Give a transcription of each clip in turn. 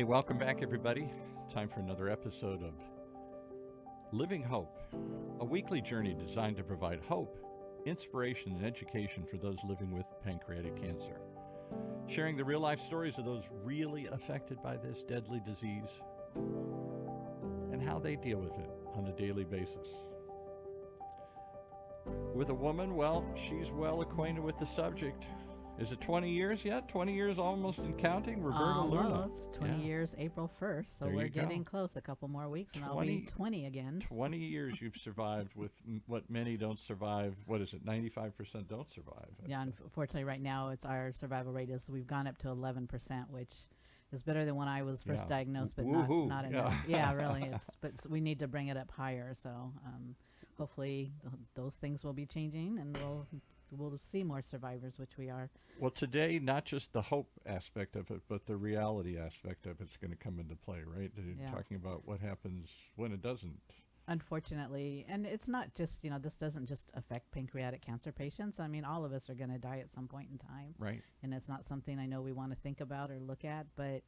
Hey, welcome back, everybody. Time for another episode of Living Hope, a weekly journey designed to provide hope, inspiration, and education for those living with pancreatic cancer. Sharing the real life stories of those really affected by this deadly disease and how they deal with it on a daily basis. With a woman, well, she's well acquainted with the subject. Is it 20 years yet? 20 years almost and counting? Roberta Luna. Almost 20 years, April 1st. So we're getting close. A couple more weeks and I'll be 20 again. 20 years you've survived with what many don't survive. What is it? 95% don't survive. Yeah, unfortunately right now it's our survival rate is we've gone up to 11%, which is better than when I was first diagnosed, but not enough. Yeah, really. But we need to bring it up higher. So hopefully those things will be changing and we'll see more survivors, which we are. Well, today, not just the hope aspect of it, but the reality aspect of it's going to come into play, right? You're talking about what happens when it doesn't. Unfortunately, and it's not just, this doesn't just affect pancreatic cancer patients. I mean, all of us are going to die at some point in time. Right. And it's not something I know we want to think about or look at, but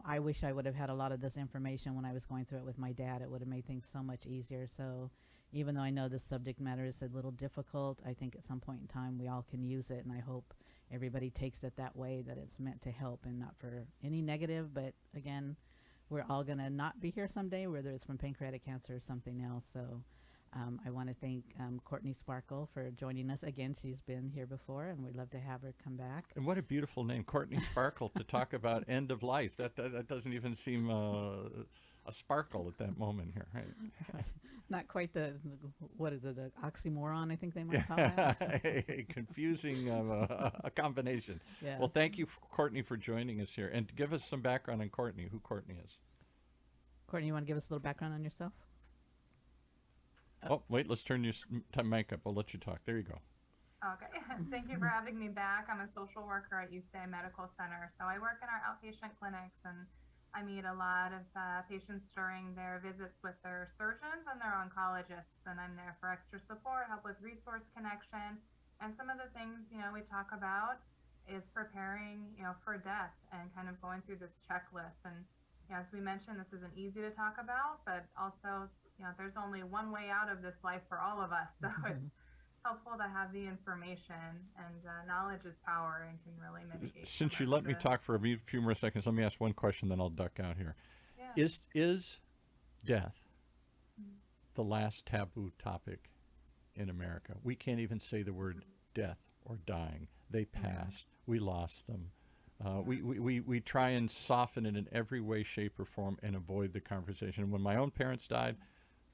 I wish I would have had a lot of this information when I was going through it with my dad. It would have made things so much easier. So even though I know this subject matter is a little difficult, I think at some point in time we all can use it, and I hope everybody takes it that way, that it's meant to help and not for any negative. But again, we're all going to not be here someday, whether it's from pancreatic cancer or something else. So I want to thank Courtney Sparkuhl for joining us again. She's been here before, and we'd love to have her come back. And what a beautiful name, Courtney Sparkuhl, to talk about end of life. That doesn't even seem a sparkle at that moment here, right? Not quite what is it, an oxymoron, I think they might call that. A confusing a combination. Yes. Well, thank you, Courtney, for joining us here. And give us some background on Courtney, who Courtney is. Courtney, you want to give us a little background on yourself? Oh, wait, let's turn your mic up. I'll let you talk. There you go. Okay. Thank you for having me back. I'm a social worker at UCI Medical Center. So I work in our outpatient clinics, and I meet a lot of patients during their visits with their surgeons and their oncologists, and I'm there for extra support, help with resource connection. And some of the things, we talk about is preparing, for death and kind of going through this checklist. And as we mentioned, this isn't easy to talk about, but also, there's only one way out of this life for all of us. So it's helpful to have the information, and knowledge is power and can really mitigate. Since you let me talk for a few more seconds, let me ask one question, then I'll duck out here. Yeah. Is death the last taboo topic in America? We can't even say the word death or dying. They passed. We lost them. We try and soften it in every way, shape, or form and avoid the conversation. When my own parents died,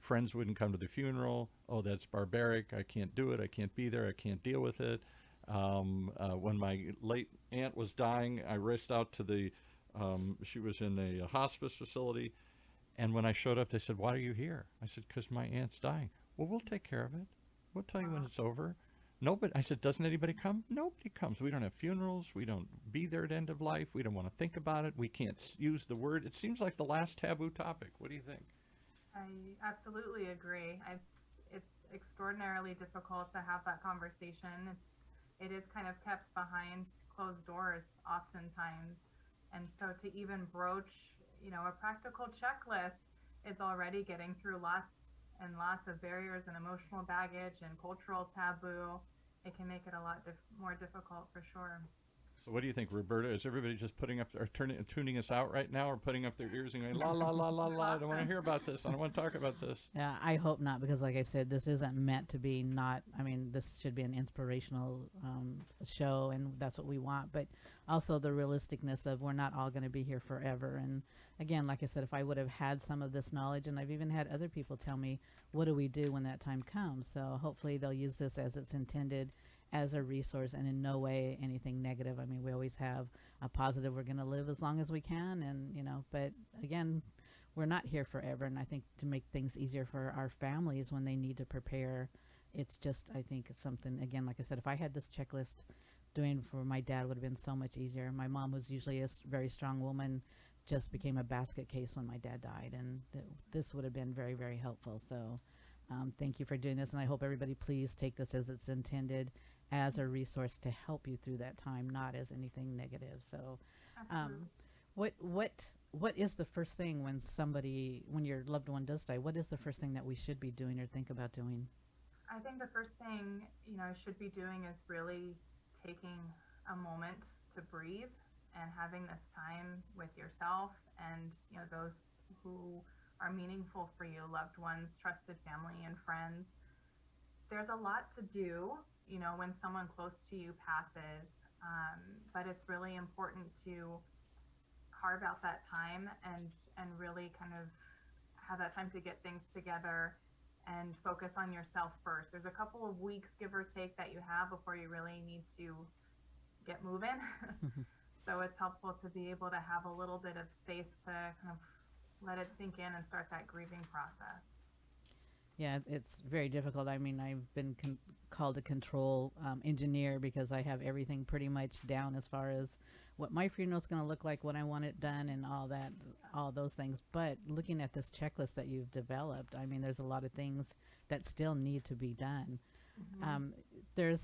friends wouldn't come to the funeral. Oh, that's barbaric. I can't do it. I can't be there. I can't deal with it. When my late aunt was dying, I raced out to she was in a hospice facility. And when I showed up, they said, "Why are you here?" I said, "Because my aunt's dying." "Well, we'll take care of it. We'll tell you when it's over." Nobody. I said, "Doesn't anybody come?" Nobody comes. We don't have funerals. We don't be there at end of life. We don't want to think about it. We can't use the word. It seems like the last taboo topic. What do you think? I absolutely agree. It's extraordinarily difficult to have that conversation. It is kind of kept behind closed doors oftentimes. And so to even broach, a practical checklist is already getting through lots and lots of barriers and emotional baggage and cultural taboo. It can make it a lot more difficult for sure. So what do you think, Roberta? Is everybody just putting up or tuning us out right now, or putting up their ears and going, la, la, la, la, la, I don't want to hear about this. I don't want to talk about this. Yeah, I hope not, because like I said, this isn't meant to be this should be an inspirational show, and that's what we want. But also the realisticness of we're not all going to be here forever. And again, like I said, if I would have had some of this knowledge, and I've even had other people tell me, what do we do when that time comes? So hopefully they'll use this as it's intended, as a resource, and in no way anything negative. I mean, we always have a positive, we're going to live as long as we can, and but again, we're not here forever. And I think to make things easier for our families when they need to prepare, it's just, I think it's something, again, like I said, if I had this checklist doing for my dad, would have been so much easier. My mom was usually a very strong woman, just became a basket case when my dad died, and this would have been very, very helpful. So thank you for doing this, and I hope everybody please take this as it's intended, as a resource to help you through that time, not as anything negative. So what is the first thing when your loved one does die, what is the first thing that we should be doing or think about doing? I think the first thing, should be doing is really taking a moment to breathe and having this time with yourself and, those who are meaningful for you, loved ones, trusted family and friends. There's a lot to do, when someone close to you passes, but it's really important to carve out that time and really kind of have that time to get things together and focus on yourself first. There's a couple of weeks, give or take, that you have before you really need to get moving. So it's helpful to be able to have a little bit of space to kind of let it sink in and start that grieving process. Yeah, it's very difficult. I mean, I've been called a control engineer because I have everything pretty much down as far as what my funeral's going to look like, what I want it done, and all that, all those things. But looking at this checklist that you've developed, I mean, there's a lot of things that still need to be done. There's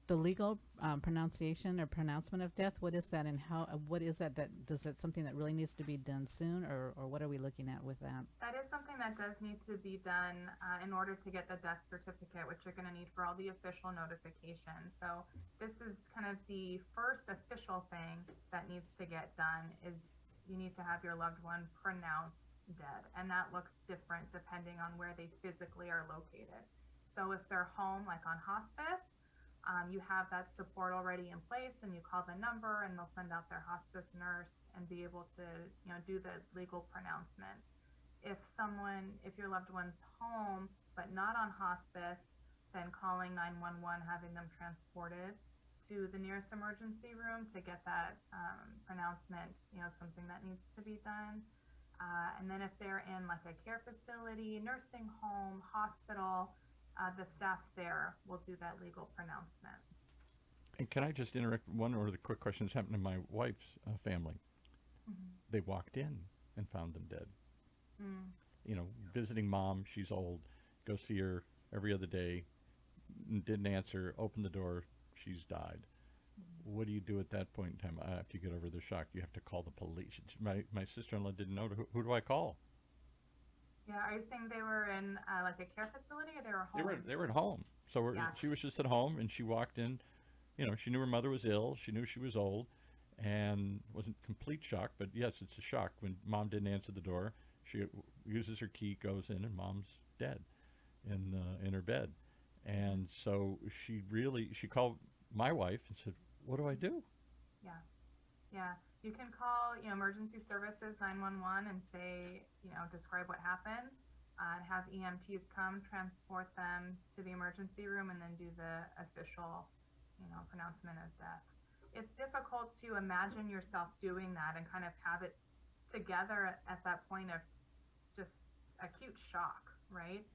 the legal pronunciation or pronouncement of death. What is that, and what is that? Does that something that really needs to be done soon, or what are we looking at with that? That is something that does need to be done in order to get the death certificate, which you're going to need for all the official notifications. So this is kind of the first official thing that needs to get done is you need to have your loved one pronounced dead, and that looks different depending on where they physically are located. So if they're home, like on hospice, you have that support already in place, and you call the number and they'll send out their hospice nurse and be able to, do the legal pronouncement. If your loved one's home but not on hospice, then calling 911, having them transported to the nearest emergency room to get that pronouncement, something that needs to be done. And then if they're in like a care facility, nursing home, hospital, the staff there will do that legal pronouncement. And can I just interrupt one or the quick question that's happened to my wife's family? They walked in and found them dead. Visiting mom, she's old, go see her every other day, didn't answer, open the door, she's died. What do you do at that point in time after you get over the shock? You have to call the police. My sister-in-law didn't know who do I call? Yeah, are you saying they were in like a care facility, or they were home? They were at home. So Yeah. she was just at home, and she walked in. She knew her mother was ill. She knew she was old, and wasn't complete shock. But yes, it's a shock when mom didn't answer the door. She uses her key, goes in, and mom's dead in her bed. And so she called my wife and said, "What do I do?" Yeah. You can call, emergency services 911 and say, describe what happened, and have EMTs come transport them to the emergency room, and then do the official, pronouncement of death. It's difficult to imagine yourself doing that and kind of have it together at that point of just acute shock, right?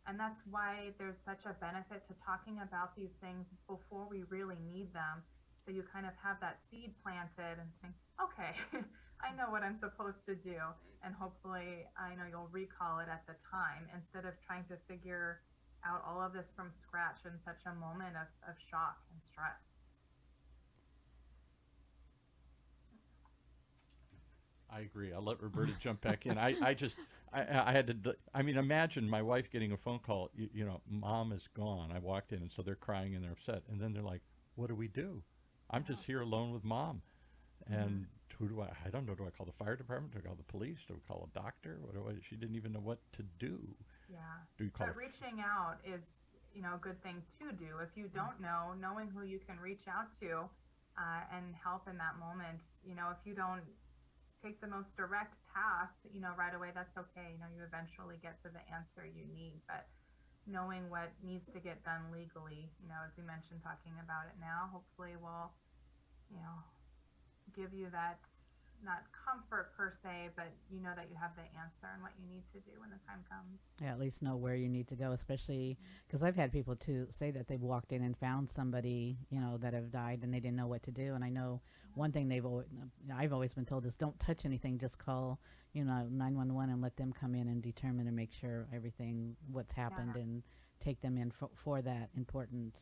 And that's why there's such a benefit to talking about these things before we really need them. So you kind of have that seed planted and think, okay, I know what I'm supposed to do. And hopefully, I know you'll recall it at the time instead of trying to figure out all of this from scratch in such a moment of shock and stress. I agree. I'll let Roberta jump back in. I had to, imagine my wife getting a phone call, mom is gone. I walked in, and so they're crying and they're upset. And then they're like, what do we do? I'm just here alone with mom. And who do I don't know, do I call the fire department? Do I call the police? Do I call a doctor? She didn't even know what to do. Yeah. Do you call but reaching out is, a good thing to do. If you don't know, knowing who you can reach out to and help in that moment, if you don't take the most direct path, right away, that's okay. You eventually get to the answer you need, but knowing what needs to get done legally, as we mentioned, talking about it now, hopefully will, give you that, not comfort per se, but that you have the answer and what you need to do when the time comes. Yeah, at least know where you need to go, especially because I've had people too say that they've walked in and found somebody, that have died and they didn't know what to do. And I know one thing I've always been told is don't touch anything, just call, 911 and let them come in and determine and make sure what's happened and take them in for that important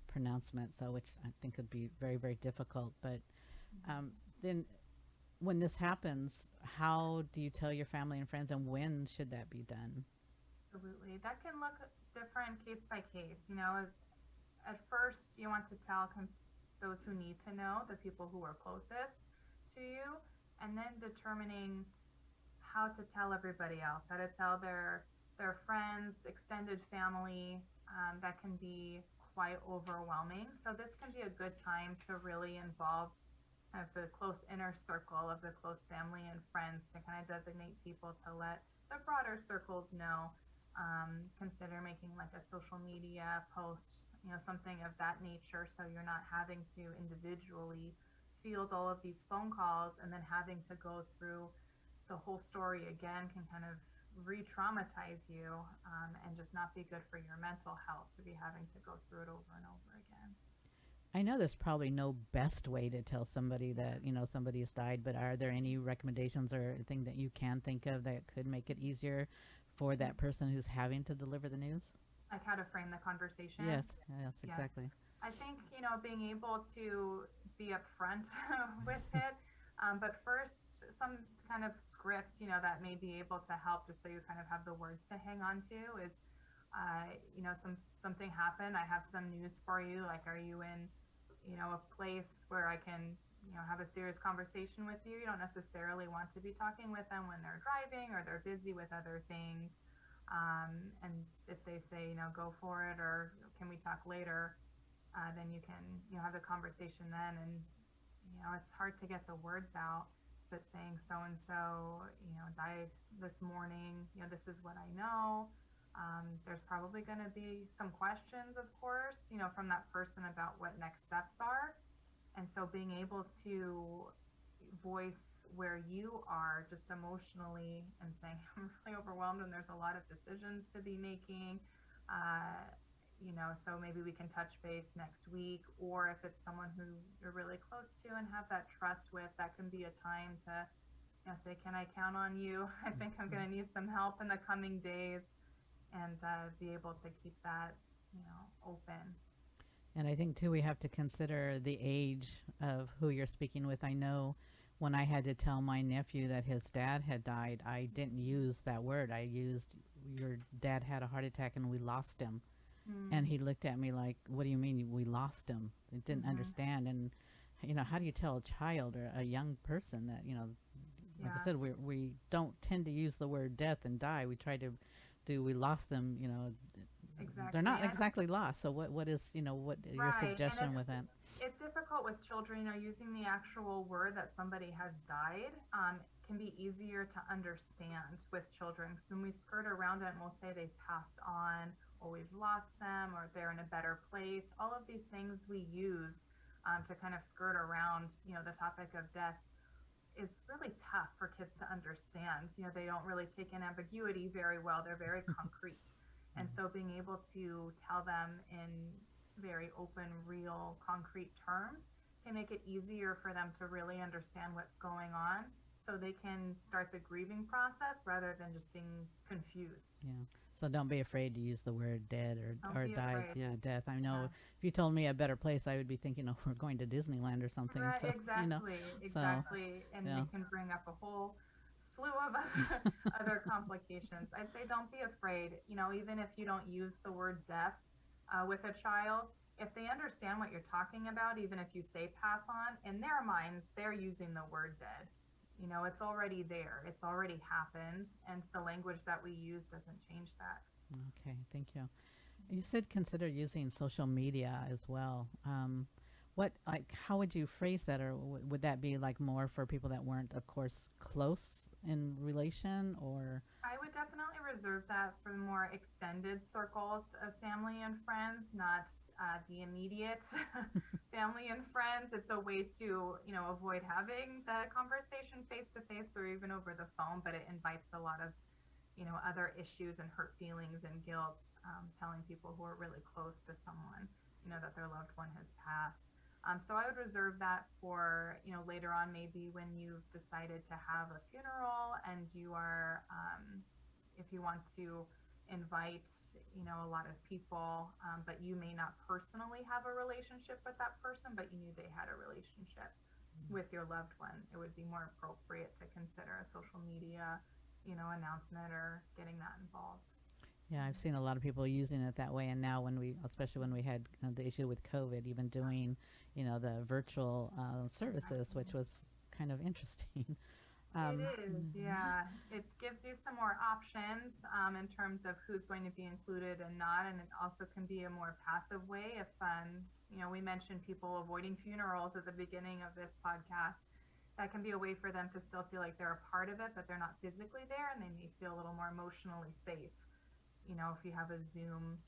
pronouncement. So which I think would be very, very difficult. But then when this happens, how do you tell your family and friends, and when should that be done? Absolutely. That can look different case by case. You know, at first you want to tell those who need to know, the people who are closest to you, and then determining how to tell everybody else, how to tell their friends, extended family. That can be quite overwhelming. So this can be a good time to really involve kind of the close inner circle of the close family and friends, to kind of designate people to let the broader circles know. Consider making like a social media post, you know, something of that nature, so you're not having to individually field all of these phone calls and then having to go through the whole story again. Can kind of re-traumatize you, and just not be good for your mental health to be having to go through it over and over again. I know there's probably no best way to tell somebody that, somebody has died, but are there any recommendations or anything that you can think of that could make it easier for that person who's having to deliver the news? Like how to frame the conversation. Yes, Yes. exactly. I think, being able to be upfront with it, but first, some kind of script, that may be able to help, just so you kind of have the words to hang on to, is, something happened. I have some news for you. Like, are you in, a place where I can, have a serious conversation with you? You don't necessarily want to be talking with them when they're driving or they're busy with other things. And if they say, go for it, or can we talk later, then you can, have the conversation then. And, it's hard to get the words out, but saying so-and-so, died this morning, this is what I know. There's probably going to be some questions, of course, from that person about what next steps are. And so being able to voice where you are just emotionally and saying, I'm really overwhelmed and there's a lot of decisions to be making. So maybe we can touch base next week, or if it's someone who you're really close to and have that trust with, that can be a time to, say, can I count on you? I think I'm going to need some help in the coming days, and be able to keep that, open. And I think too, we have to consider the age of who you're speaking with. I know when I had to tell my nephew that his dad had died, I didn't use that word. I used, your dad had a heart attack and we lost him. And he looked at me like, what do you mean we lost him? He didn't understand. And, how do you tell a child or a young person that, like I said, we don't tend to use the word death and die. We try to we lost them, Exactly. they're not And exactly lost. So what is, what your right. suggestion And with that? it's difficult with children, using the actual word that somebody has died, can be easier to understand with children. So when we skirt around it and we'll say they've passed on, or we've lost them, or they're in a better place, all of these things we use, to kind of skirt around, the topic of death, is really tough for kids to understand. They don't really take in ambiguity very well. They're very concrete. And so being able to tell them in very open, real, concrete terms can make it easier for them to really understand what's going on, so they can start the grieving process rather than just being confused. Yeah. So don't be afraid to use the word dead or Don't be died. afraid. Yeah, death. I know Yeah. if you told me a better place, I would be thinking, oh, we're going to Disneyland or something. Right, So, exactly, exactly. And yeah. it can bring up a whole slew of other complications. I'd say don't be afraid. Even if you don't use the word death with a child, if they understand what you're talking about, even if you say pass on, in their minds, they're using the word dead. It's already there. It's already happened. And the language that we use doesn't change that. Okay, thank you. You said consider using social media as well. How would you phrase that, or would that be like more for people that weren't, of course, close in relation, or? I would definitely reserve that for the more extended circles of family and friends, not the immediate family and friends. It's a way to, avoid having the conversation face to face or even over the phone, but it invites a lot of, other issues and hurt feelings and guilt, telling people who are really close to someone, that their loved one has passed. So I would reserve that for, later on, maybe when you've decided to have a funeral and you are, if you want to invite, a lot of people, but you may not personally have a relationship with that person, but you knew they had a relationship. with your loved one, it would be more appropriate to consider a social media, announcement or getting that involved. Yeah, I've seen a lot of people using it that way, and now especially when we had the issue with COVID, even doing, the virtual services, which was kind of interesting. It is, yeah. It gives you some more options in terms of who's going to be included and not, and it also can be a more passive way. If we mentioned people avoiding funerals at the beginning of this podcast, that can be a way for them to still feel like they're a part of it, but they're not physically there, and they may feel a little more emotionally safe. If you have a Zoom,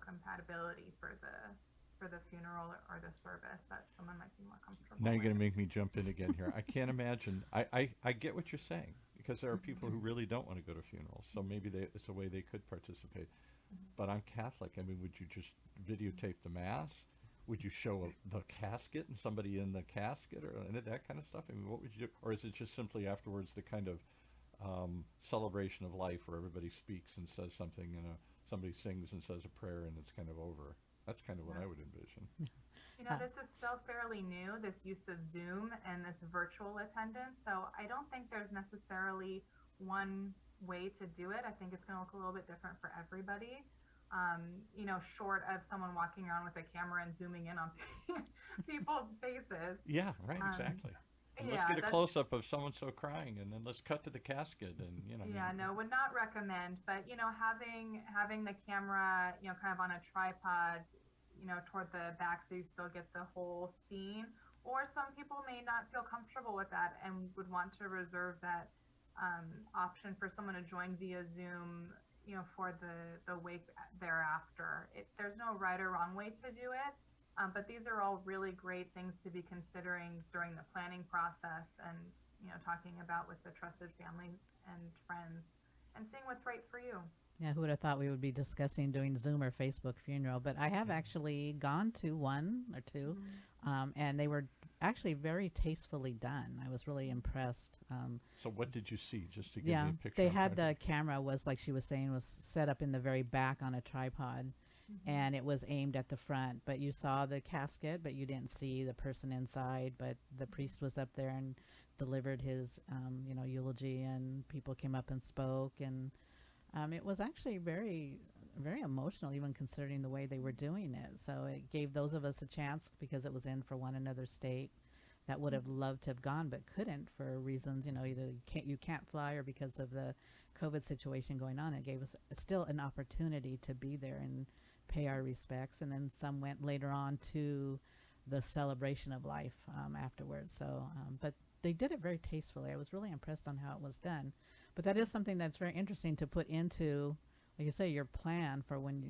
compatibility for the funeral or the service, that someone might be more comfortable Now you're with. going to make me jump in again here. I can't imagine. I get what you're saying, because there are people who really don't want to go to funerals, so maybe it's a way they could participate. But I'm Catholic. I mean, would you just videotape the mass? Would you show the casket and somebody in the casket, or any of that kind of stuff? I mean, what would you do? Or is it just simply afterwards the kind of celebration of life where everybody speaks and says something, somebody sings and says a prayer, and it's kind of over? That's kind of what I would envision. This is still fairly new, this use of Zoom and this virtual attendance. So I don't think there's necessarily one way to do it. I think it's going to look a little bit different for everybody. Short of someone walking around with a camera and zooming in on people's faces. Yeah, right, exactly. And let's get a close-up of so-and-so crying, and then let's cut to the casket, and Yeah, no, would not recommend. But having the camera, kind of on a tripod, toward the back, so you still get the whole scene. Or some people may not feel comfortable with that and would want to reserve that option for someone to join via Zoom, for the wake thereafter. There's no right or wrong way to do it. But these are all really great things to be considering during the planning process, and talking about with the trusted family and friends, and seeing what's right for you. Yeah, who would have thought we would be discussing doing Zoom or Facebook funeral? But I have actually gone to one or two, and they were actually very tastefully done. I was really impressed. So what did you see, just to give Yeah, me a picture? they I'm had trying the camera was, like she was saying, was set up in the very back on a tripod, and it was aimed at the front. But you saw the casket, but you didn't see the person inside. But the priest was up there and delivered his, eulogy, and people came up and spoke, and it was actually very, very emotional, even considering the way they were doing it. So it gave those of us a chance, because it was in for one another state that would have loved to have gone but couldn't for reasons, either you can't fly or because of the COVID situation going on. It gave us still an opportunity to be there and pay our respects. And then some went later on to the celebration of life afterwards. So, but they did it very tastefully. I was really impressed on how it was done. But that is something that's very interesting to put into, like you say, your plan for when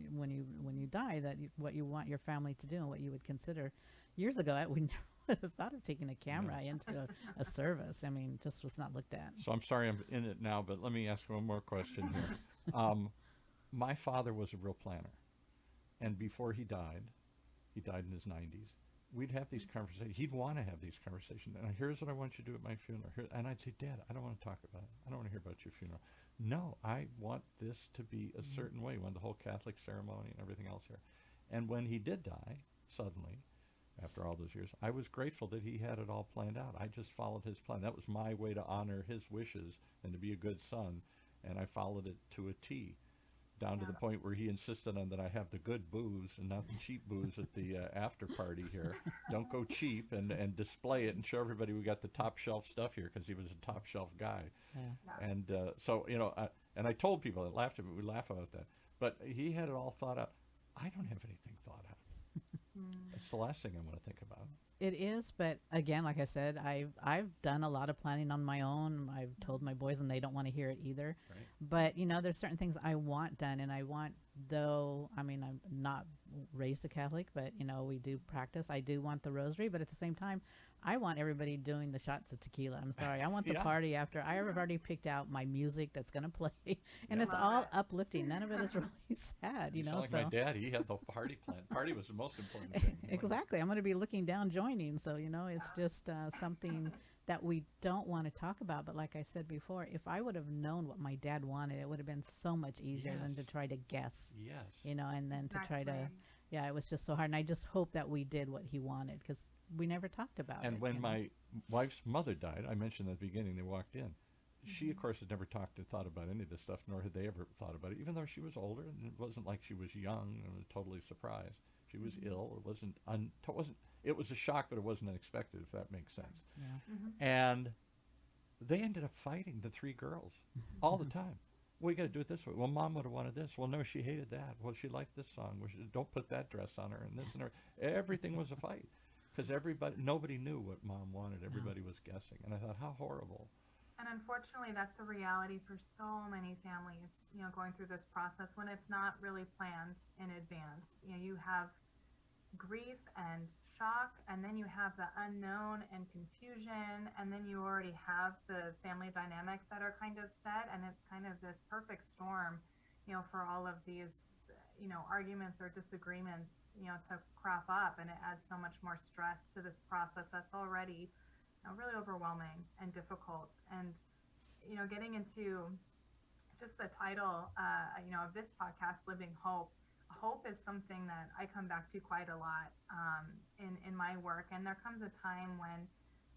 you die, that what you want your family to do and what you would consider. Years ago, we never would have thought of taking a camera into a service. I mean, just was not looked at. So I'm sorry I'm in it now, but let me ask one more question here. My father was a real planner, and before he died in his 90s, we'd have these conversations. He'd want to have these conversations. And here's what I want you to do at my funeral. And I'd say, Dad, I don't want to talk about it. I don't want to hear about your funeral. No, I want this to be a certain way. I want the whole Catholic ceremony and everything else here. And when he did die, suddenly, after all those years, I was grateful that he had it all planned out. I just followed his plan. That was my way to honor his wishes and to be a good son. And I followed it to a T, down to the point where he insisted on that I have the good booze and not the cheap booze at the after party here. Don't go cheap, and display it and show everybody we got the top shelf stuff here, because he was a top shelf guy. Yeah. And so, and I told people, I laughed at it, we laugh about that. But he had it all thought out. I don't have anything thought out. It's the last thing I want to think about. It is, but again, like I said, I've done a lot of planning on my own. I've told my boys, and they don't want to hear it either. Right. But there's certain things I want done, and I want, though, I mean, I'm not raised a Catholic, but we do practice. I do want the rosary, but at the same time, I want everybody doing the shots of tequila. I'm sorry, I want the party after. I have already picked out my music that's gonna play, and it's all uplifting. None of it is really sad, You sound like my dad. He had the party plan. Party was the most important thing. Exactly. I'm going to be looking down, joining. So, it's just something that we don't want to talk about. But like I said before, if I would have known what my dad wanted, it would have been so much easier than to try to guess. Yes. And then to try to, it was just so hard. And I just hope that we did what he wanted, because we never talked about it. And when you know? my wife's mother died, I mentioned at the beginning, they walked in. She, of course, had never talked or thought about any of this stuff, nor had they ever thought about it, even though she was older, and it wasn't like she was young and was totally surprised. She was ill. It was a shock, but it wasn't unexpected, if that makes sense. Yeah. And they ended up fighting, the three girls, all the time. Well, you got to do it this way. Well, Mom would have wanted this. Well, no, she hated that. Well, she liked this song. Well, don't put that dress on her, and this and her. Everything was a fight, because nobody knew what Mom wanted. Everybody was guessing, and I thought, how horrible. And unfortunately, that's a reality for so many families, going through this process when it's not really planned in advance. You have grief and shock, and then you have the unknown and confusion, and then you already have the family dynamics that are kind of set, and it's kind of this perfect storm, for all of these, arguments or disagreements, to crop up, and it adds so much more stress to this process that's already really overwhelming and difficult. And getting into just the title of this podcast, Living Hope. Hope is something that I come back to quite a lot in my work, and there comes a time when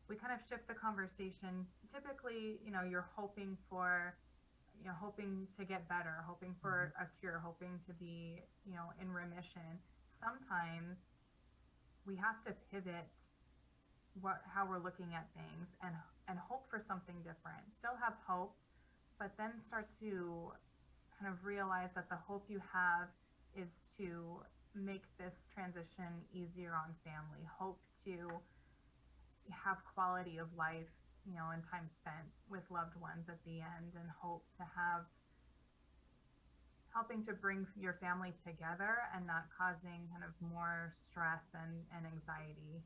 we kind of shift the conversation. Typically, you're hoping to get better, hoping for a cure, hoping to be in remission. Sometimes we have to pivot how we're looking at things and hope for something different. Still have hope, but then start to kind of realize that the hope you have is to make this transition easier on family. Hope to have quality of life, and time spent with loved ones at the end, and hope to have helping to bring your family together and not causing kind of more stress and anxiety,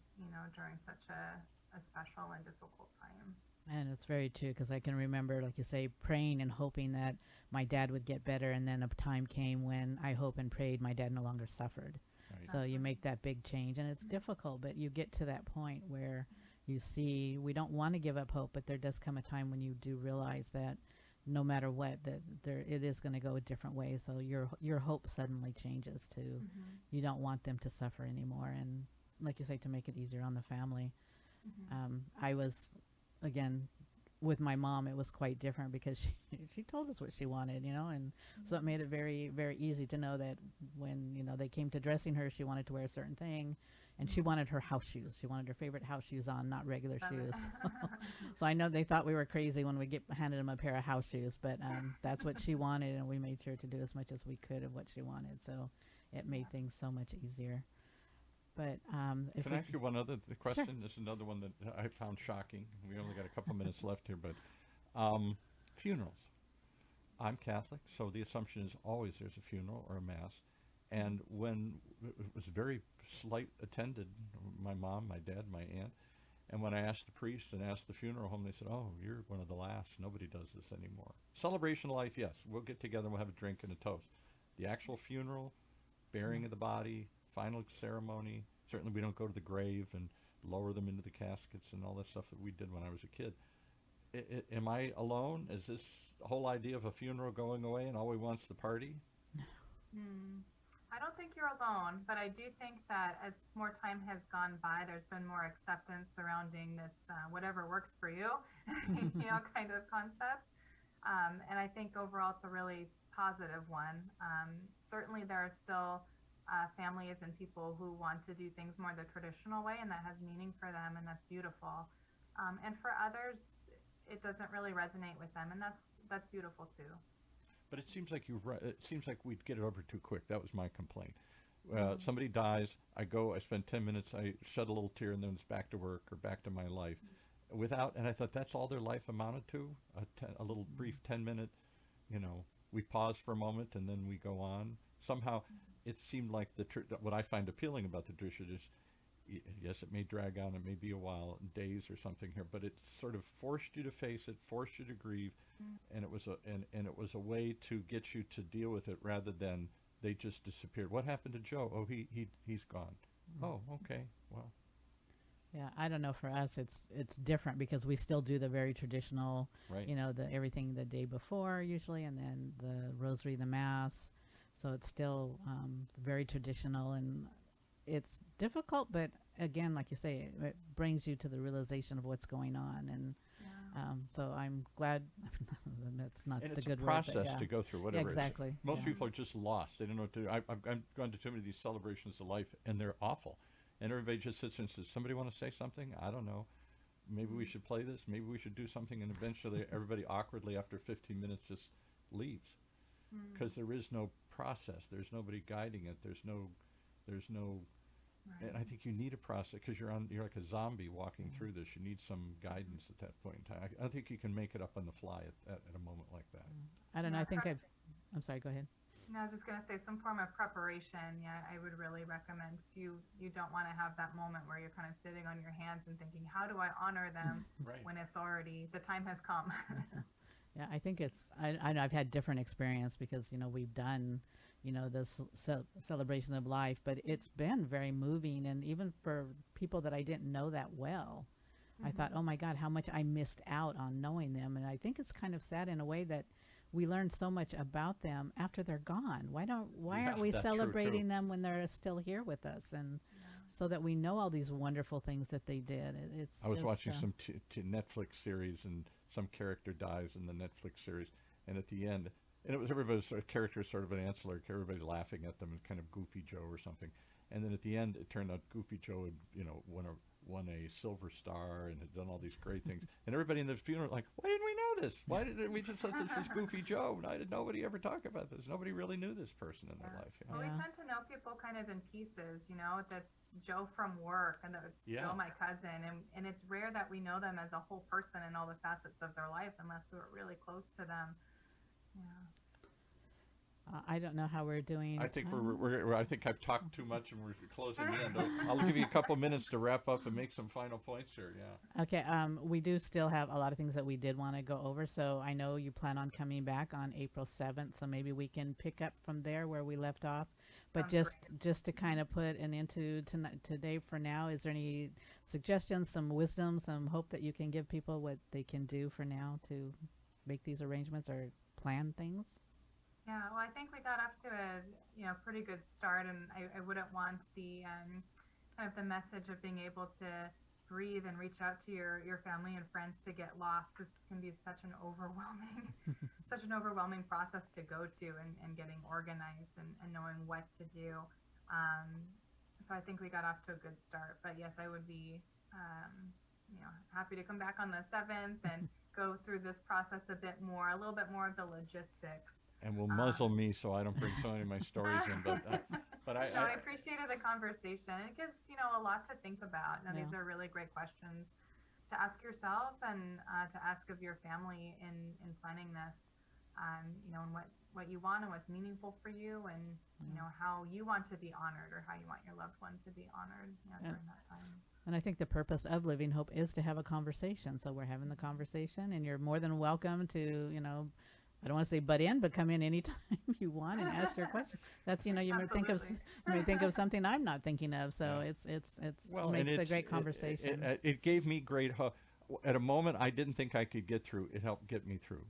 during such a special and difficult time. And it's very true, because I can remember, like you say, praying and hoping that my dad would get better, and then a time came when I hope and prayed my dad no longer suffered. Right. So you make that big change, and it's difficult, but you get to that point where you see we don't want to give up hope, but there does come a time when you do realize that no matter what, that it is going to go a different way. So your hope suddenly changes to you don't want them to suffer anymore, and like you say, to make it easier on the family. I was, again, with my mom, it was quite different, because she told us what she wanted, and so it made it very, very easy to know that when, they came to dressing her, she wanted to wear a certain thing, and she wanted her house shoes. She wanted her favorite house shoes on, not regular shoes. So I know they thought we were crazy when we handed them a pair of house shoes, but that's what she wanted, and we made sure to do as much as we could of what she wanted. So it made things so much easier. But if Can we I ask you one other question? Sure. This is another one that I found shocking. We only got a couple minutes left here, but funerals. I'm Catholic, so the assumption is always there's a funeral or a mass. And when it was very slight attended, my mom, my dad, my aunt, and when I asked the priest and asked the funeral home, they said, "Oh, you're one of the last. Nobody does this anymore." Celebration of life, yes. We'll get together and we'll have a drink and a toast. The actual funeral, burying of the body, final ceremony, certainly we don't go to the grave and lower them into the caskets and all that stuff that we did when I was a kid. Am I alone? Is this whole idea of a funeral going away and all we want's the party? I don't think you're alone, but I do think that as more time has gone by, there's been more acceptance surrounding this whatever works for you, kind of concept. And I think overall it's a really positive one. Certainly there are still families and people who want to do things more the traditional way, and that has meaning for them, and that's beautiful. And for others, it doesn't really resonate with them, and that's beautiful too. But it seems like it seems like we'd get it over too quick. That was my complaint. Somebody dies, I spend 10 minutes, I shed a little tear, and then it's back to work or back to my life. And I thought that's all their life amounted to, a little brief 10-minute, we pause for a moment and then we go on. Somehow it seemed like what I find appealing about the tradition is, yes, it may drag on, it may be a while, days or something here, but it sort of forced you to face it, forced you to grieve, and it was a way to get you to deal with it rather than they just disappeared. What happened to Joe? Oh, he's gone. Oh, okay, well. Yeah, I don't know. For us, it's different because we still do the very traditional, Right. the everything the day before usually, and then the rosary, the mass. So it's still very traditional, and it's difficult, but again, like you say, it brings you to the realization of what's going on. And Yeah. so I'm glad that's not And the it's a good word, but process yeah. to go through, Yeah, whatever. exactly. Most yeah. people are just lost. They don't know what to do. I've gone to too many of these celebrations of life, and they're awful. And everybody just sits there and says, somebody want to say something? I don't know. Maybe we should play this. Maybe we should do something. And eventually everybody awkwardly after 15 minutes just leaves. Mm. Because there is no process. There's nobody guiding it. There's no, Right. and I think you need a process because you're like a zombie walking through this. You need some guidance at that point in time. I don't think you can make it up on the fly at a moment like that. I don't know. Yeah, I think correct. I'm sorry, go ahead. No, I was just gonna say some form of preparation. Yeah, I would really recommend 'cause you don't want to have that moment where you're kind of sitting on your hands and thinking, how do I honor them Right. when it's already the time has come. Yeah, I think I know I've had different experience because, we've done, this celebration of life, but it's been very moving. And even for people that I didn't know that well, I thought, oh my God, how much I missed out on knowing them. And I think it's kind of sad in a way that we learn so much about them after they're gone. Why Yeah, aren't we that's true, too. celebrating them when they're still here with us? And so that we know all these wonderful things that they did. It's I was just, watching some Netflix series, and some character dies in the Netflix series, and at the end, and it was everybody's sort of character, sort of an ancillary. Everybody's laughing at them, kind of Goofy Joe or something, and then at the end, it turned out Goofy Joe had, won a silver star and had done all these great things, and everybody in the funeral like, why didn't we know this? Why didn't we just let this was Goofy Joe? Nobody ever talk about this. Nobody really knew this person in their life. Well, Yeah. we tend to know people kind of in pieces, that's Joe from work and that's Yeah. Joe, my cousin. And it's rare that we know them as a whole person and all the facets of their life unless we were really close to them. Yeah. I don't know how we're doing. I think time. I think I've talked too much, and we're closing the end. I'll give you a couple minutes to wrap up and make some final points here. Yeah. Okay, we do still have a lot of things that we did want to go over. So I know you plan on coming back on April 7th, so maybe we can pick up from there where we left off. But Sounds just to kind of put an end to today for now, is there any suggestions, some wisdom, some hope that you can give people what they can do for now to make these arrangements or plan things? Yeah, well, I think we got off to a pretty good start, and I wouldn't want the kind of the message of being able to breathe and reach out to your family and friends to get lost. This can be such an overwhelming process to go to and getting organized and knowing what to do. So I think we got off to a good start. But yes, I would be happy to come back on the 7th and go through this process a little bit more of the logistics. And will muzzle me so I don't bring so many of my stories in. But I appreciated the conversation. It gives a lot to think about. And these Yeah. are really great questions to ask yourself and to ask of your family in planning this. And what you want and what's meaningful for you, and how you want to be honored or how you want your loved one to be honored during that time. And I think the purpose of Living Hope is to have a conversation. So we're having the conversation, and you're more than welcome to, I don't want to say butt in, but come in anytime you want and ask your question. That's, you might think of something I'm not thinking of. So Yeah. it's Well, makes and a great conversation. It gave me great hope. At a moment I didn't think I could get through, it helped get me through.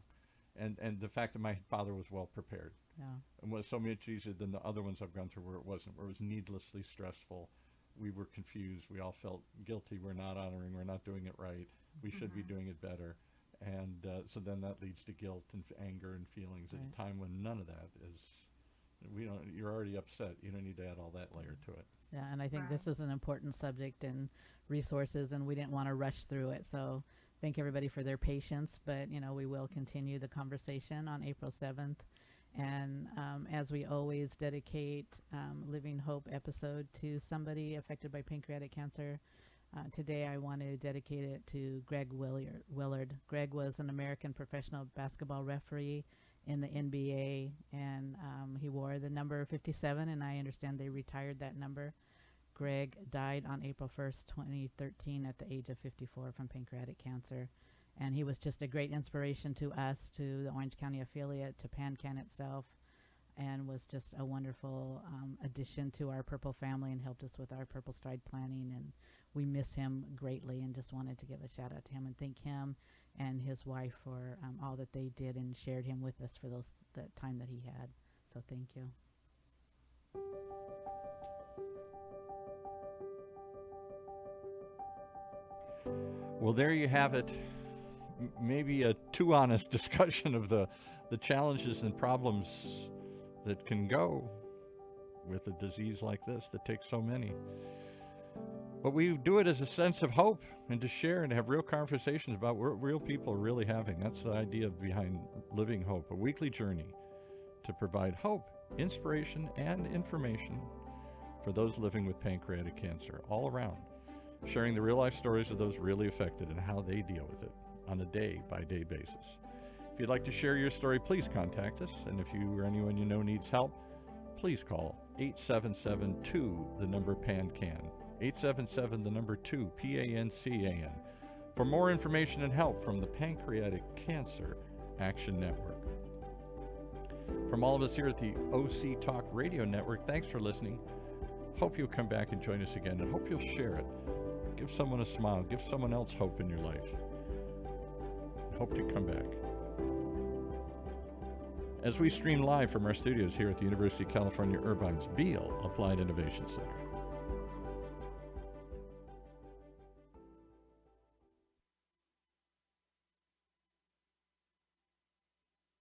And the fact that my father was well prepared. Yeah. And was so much easier than the other ones I've gone through where it wasn't, where it was needlessly stressful. We were confused. We all felt guilty. We're not honoring. We're not doing it right. We should be doing it better. And so then that leads to guilt and anger and feelings at a time when none of that is, you're already upset. You don't need to add all that layer to it. Yeah, and I think Right. this is an important subject and resources, and we didn't want to rush through it. So thank everybody for their patience, but we will continue the conversation on April 7th. And as we always dedicate Living Hope episode to somebody affected by pancreatic cancer, today I want to dedicate it to Greg Willard. Greg was an American professional basketball referee in the NBA, and he wore the number 57, and I understand they retired that number. Greg died on April 1st, 2013 at the age of 54 from pancreatic cancer. And he was just a great inspiration to us, to the Orange County affiliate, to PanCan itself, and was just a wonderful addition to our Purple family and helped us with our Purple Stride planning. And we miss him greatly and just wanted to give a shout out to him and thank him and his wife for all that they did and shared him with us for that time that he had. So thank you. Well, there you have it. Maybe a too honest discussion of the challenges and problems that can go with a disease like this that takes so many. But we do it as a sense of hope and to share and have real conversations about what real people are really having. That's the idea behind Living Hope, a weekly journey to provide hope, inspiration, and information for those living with pancreatic cancer all around, sharing the real-life stories of those really affected and how they deal with it on a day-by-day basis. If you'd like to share your story, please contact us. And if you or anyone you know needs help, please call 877-2, the number PANCAN. 877, the number 2, PANCAN, for more information and help from the Pancreatic Cancer Action Network. From all of us here at the OC Talk Radio Network, thanks for listening. Hope you'll come back and join us again, and hope you'll share it. Give someone a smile. Give someone else hope in your life. Hope you come back. As we stream live from our studios here at the University of California, Irvine's Beale Applied Innovation Center.